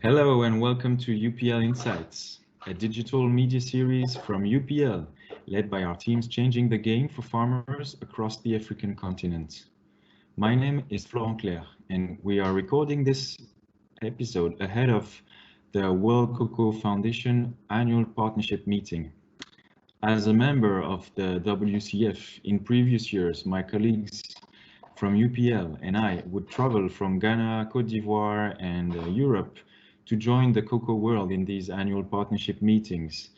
Hello and welcome to UPL Insights, a digital media series from UPL, led by our teams changing the game for farmers across the African continent. My name is Florent Clair, and we are recording this episode ahead of the World Cocoa Foundation annual partnership meeting. As a member of the WCF in previous years, my colleagues from UPL and I would travel from Ghana, Cote d'Ivoire, and Europe to join the cocoa world in these annual partnership meetings.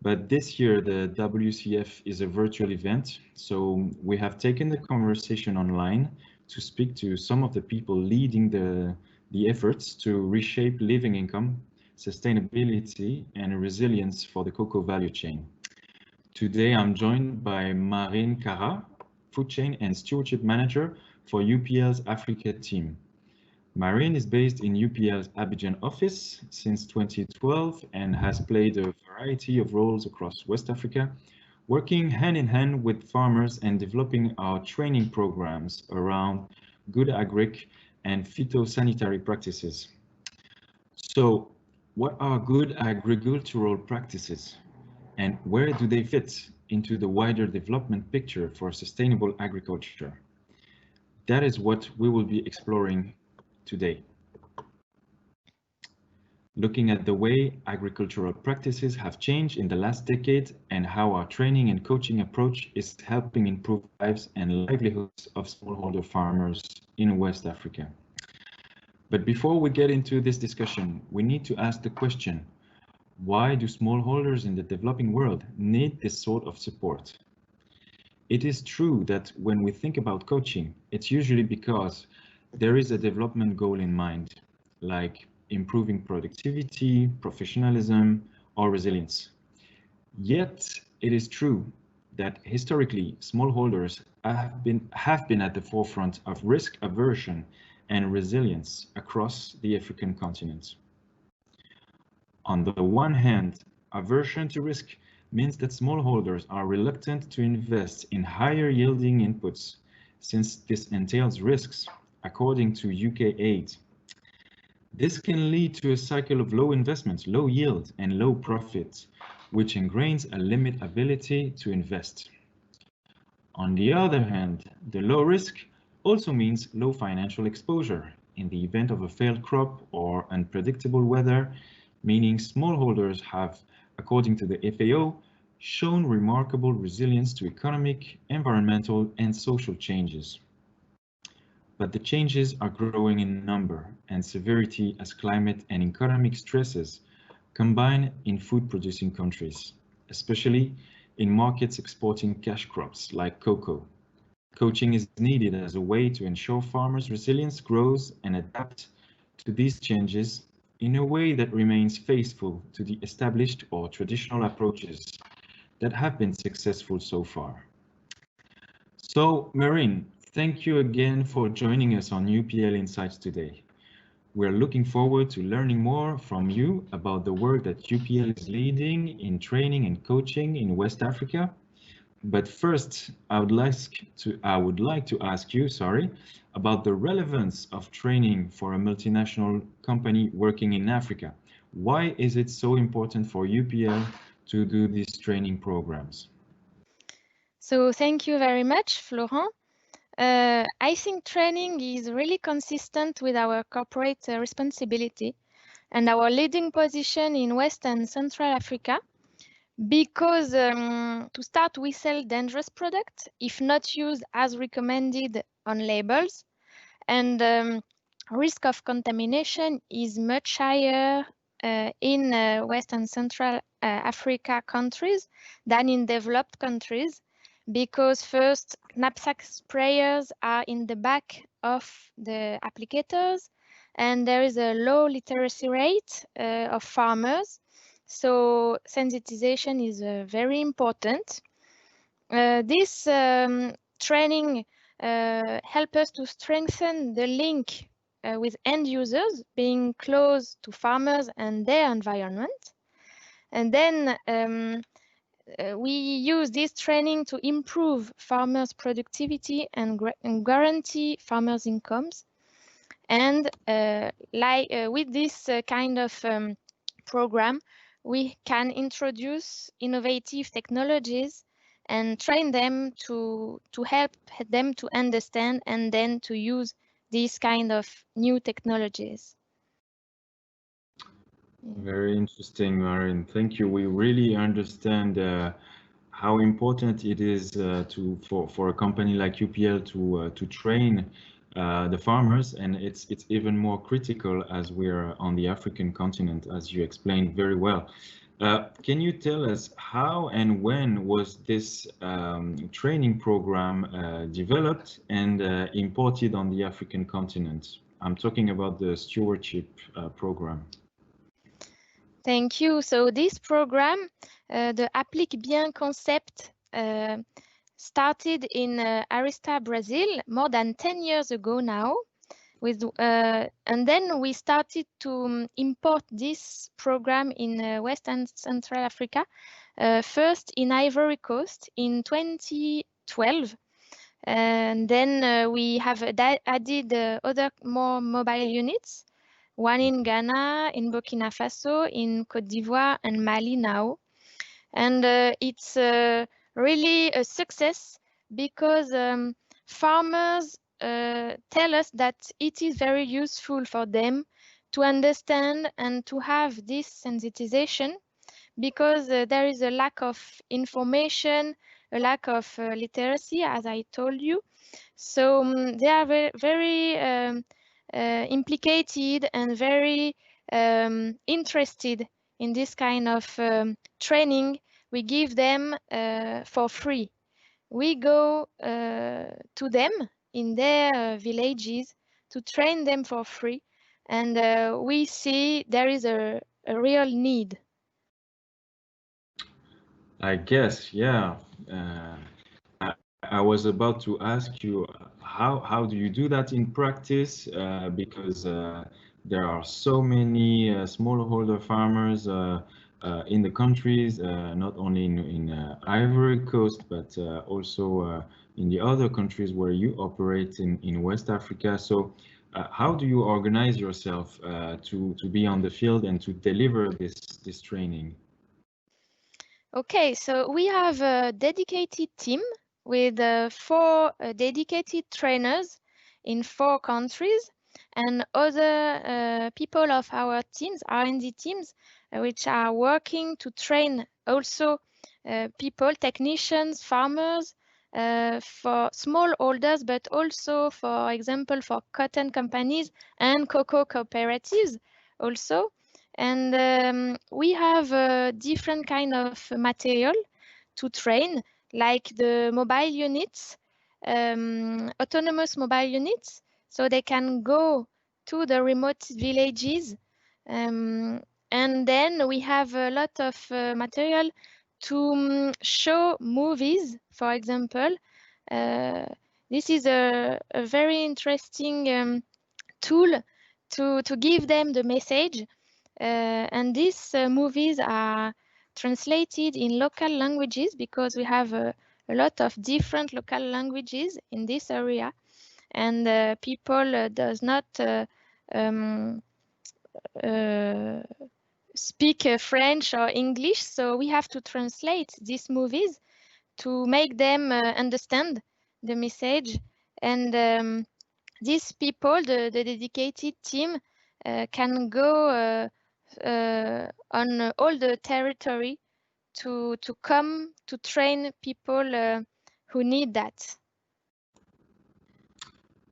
But this year, the WCF is a virtual event, so we have taken the conversation online to speak to some of the people leading the efforts to reshape living income, sustainability, and resilience for the cocoa value chain. Today, I'm joined by Marine Cara, Food Chain and Stewardship Manager for UPL's Africa team. Marine is based in UPL's Abidjan office since 2012 and has played a variety of roles across West Africa, working hand in hand with farmers and developing our training programs around good agric and phytosanitary practices. So, what are good agricultural practices and where do they fit into the wider development picture for sustainable agriculture? That is what we will be exploring today. Looking at the way agricultural practices have changed in the last decade and how our training and coaching approach is helping improve lives and livelihoods of smallholder farmers in West Africa. But before we get into this discussion, we need to ask the question, why do smallholders in the developing world need this sort of support? It is true that when we think about coaching, it's usually because there is a development goal in mind, like improving productivity, professionalism, or resilience. Yet, it is true that historically, smallholders have been at the forefront of risk aversion and resilience across the African continent. On the one hand, aversion to risk means that smallholders are reluctant to invest in higher yielding inputs, since this entails risks, according to UK aid. This can lead to a cycle of low investment, low yield, and low profit, which ingrains a limit ability to invest. On the other hand, the low risk also means low financial exposure in the event of a failed crop or unpredictable weather, meaning smallholders have, according to the FAO, shown remarkable resilience to economic, environmental, and social changes. But the changes are growing in number and severity as climate and economic stresses combine in food-producing countries, especially in markets exporting cash crops like cocoa. Coaching is needed as a way to ensure farmers' resilience grows and adapt to these changes in a way that remains faithful to the established or traditional approaches that have been successful so far. So, Marine, thank you again for joining us on UPL Insights today. We're looking forward to learning more from you about the work that UPL is leading in training and coaching in West Africa. But first, I would like to ask you, about the relevance of training for a multinational company working in Africa. Why is it so important for UPL to do these training programs? So thank you very much, Florent. I think training is really consistent with our corporate responsibility and our leading position in West and Central Africa because to start, we sell dangerous products if not used as recommended on labels, and risk of contamination is much higher in West and Central Africa countries than in developed countries, because first, knapsack sprayers are in the back of the applicators, and there is a low literacy rate of farmers. So sensitization is very important. This training helps us to strengthen the link with end users, being close to farmers and their environment. And then we use this training to improve farmers' productivity and guarantee farmers' incomes. And with this kind of program, we can introduce innovative technologies and train them to help them to understand and then to use these kind of new technologies. Very interesting, Marin. Thank you. We really understand how important it is for a company like UPL to train the farmers, and it's even more critical as we're on the African continent, as you explained very well. Can you tell us how and when was this training program developed and imported on the African continent? I'm talking about the stewardship program. Thank you. So this program, the Applique Bien concept, started in Arista, Brazil, more than 10 years ago now. And then we started to import this program in West and Central Africa, first in Ivory Coast in 2012. And then we have added other more mobile units, one in Ghana, in Burkina Faso, in Côte d'Ivoire, and Mali now. And it's really a success because farmers tell us that it is very useful for them to understand and to have this sensitization, because there is a lack of information, a lack of literacy, as I told you. So they are very implicated and very interested in this kind of training. We give them for free. We go to them in their villages to train them for free, and we see there is a real need. I guess, yeah. I was about to ask you how do you do that in practice? Because there are so many smallholder farmers in the countries, not only in Ivory Coast, but also in the other countries where you operate in West Africa. So how do you organize yourself to be on the field and to deliver this training? Okay, so we have a dedicated team with 4 dedicated trainers in 4 countries, and other people of our teams, R&D teams, which are working to train also people, technicians, farmers, for smallholders, but also, for example, for cotton companies and cocoa cooperatives also. And we have different kind of material to train, like the mobile units, autonomous mobile units, so they can go to the remote villages. And then we have a lot of material to show movies, for example. This is a very interesting tool to give them the message. And these movies are translated in local languages, because we have a lot of different local languages in this area, and people does not speak French or English, so we have to translate these movies to make them understand the message. And these people, the dedicated team, can go on all the territory to come to train people who need that.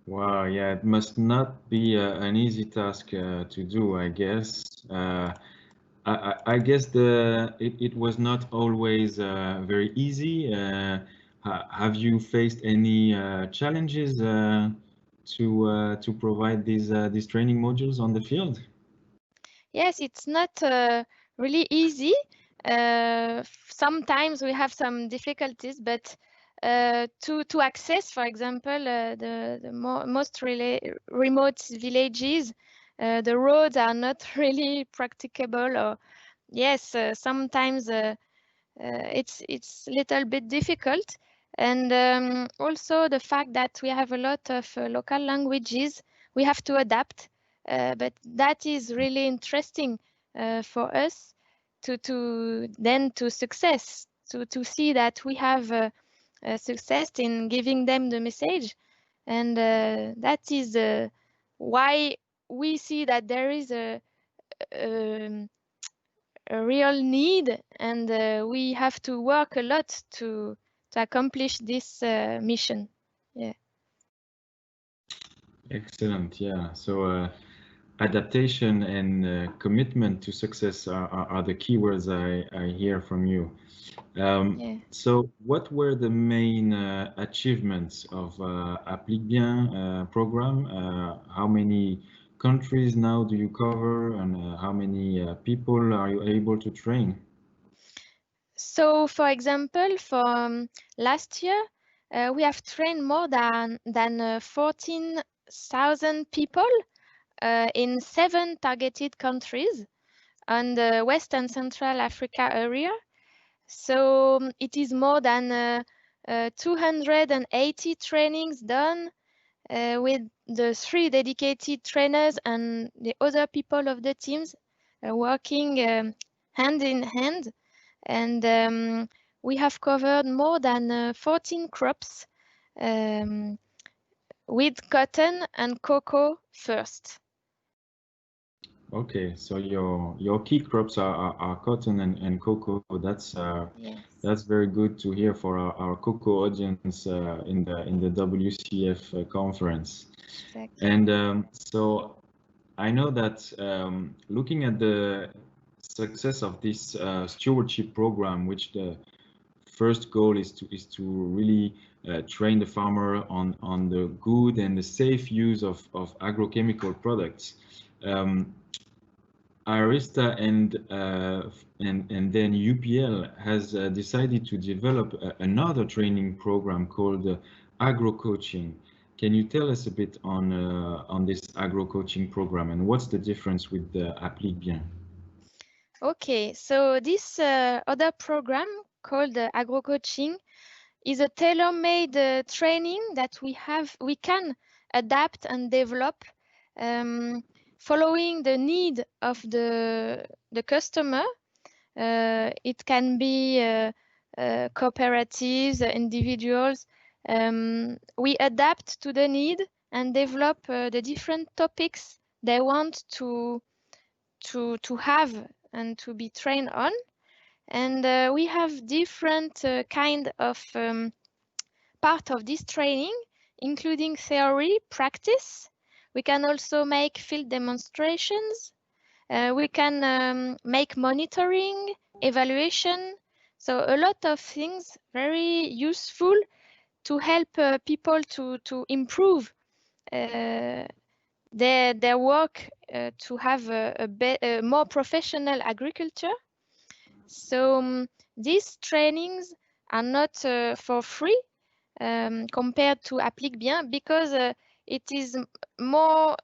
Wow, yeah, it must not be an easy task to do, I guess. I guess it was not always very easy. Have you faced any challenges to provide these training modules on the field? Yes, it's not really easy. Sometimes we have some difficulties, but to access, for example, the most remote villages, the roads are not really practicable. Or yes, sometimes it's a little bit difficult. And also the fact that we have a lot of local languages, we have to adapt. But that is really interesting for us to success, to see that we have success in giving them the message. And that is why we see that there is a, a real need, and we have to work a lot to accomplish this mission. Yeah. Excellent. Yeah. So adaptation and commitment to success are the keywords I hear from you. Yeah. So what were the main achievements of Applique Bien program? How many countries now do you cover, and how many people are you able to train? So, for example, for last year, we have trained more than 14,000 people in 7 targeted countries on the West and Central Africa area. So it is more than 280 trainings done with the 3 dedicated trainers and the other people of the teams working hand in hand. And we have covered more than 14 crops with cotton and cocoa first. Okay, so your key crops are cotton and cocoa. Yes. That's very good to hear for our cocoa audience in the WCF conference. Exactly. And so I know that looking at the success of this stewardship program, which the first goal is to really train the farmer on the good and the safe use of agrochemical products. Arista and then UPL has decided to develop another training program called Agrocoaching. Can you tell us a bit on this Agrocoaching program, and what's the difference with the Applique Bien? Okay, so this other program called Agrocoaching is a tailor-made training that we can adapt and develop following the need of the customer. It can be cooperatives, individuals. We adapt to the need and develop the different topics they want to have and to be trained on. And we have different kind of part of this training, including theory, practice. We can also make field demonstrations. We can make monitoring, evaluation. So a lot of things very useful to help people to improve their work to have a more professional agriculture. So these trainings are not for free compared to Applique Bien, because it is more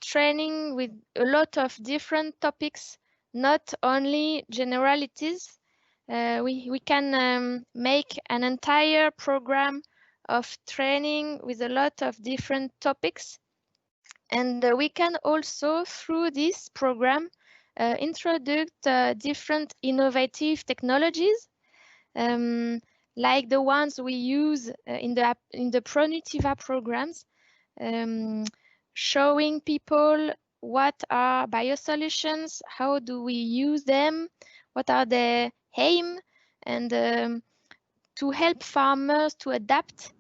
training with a lot of different topics, not only generalities. We can make an entire program of training with a lot of different topics. And we can also, through this program, introduce different innovative technologies, like the ones we use in the Pronutiva programs, showing people what are biosolutions, how do we use them, what are their aim, and to help farmers to adapt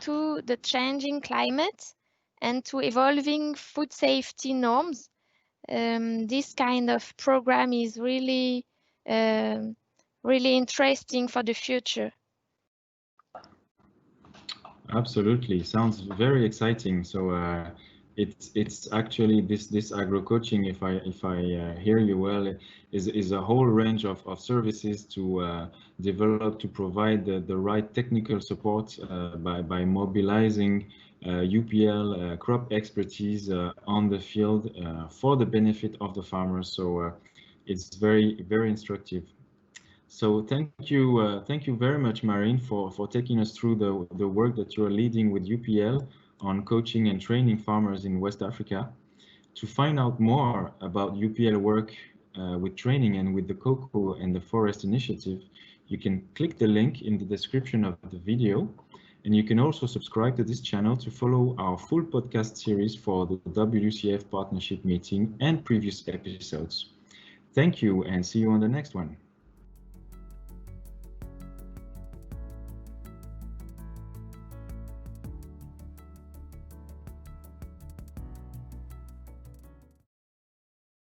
to the changing climate and to evolving food safety norms. This kind of program is really interesting for the future. Absolutely, sounds very exciting. So it's actually this agro-coaching, if I hear you well, is a whole range of services to develop, to provide the right technical support by mobilizing UPL crop expertise on the field for the benefit of the farmers. So it's very instructive. So thank you very much, Marine, for taking us through the work that you are leading with UPL on coaching and training farmers in West Africa. To find out more about UPL work with training and with the Cocoa and the Forest Initiative, you can click the link in the description of the video. And you can also subscribe to this channel to follow our full podcast series for the WCF partnership meeting and previous episodes. Thank you and see you on the next one.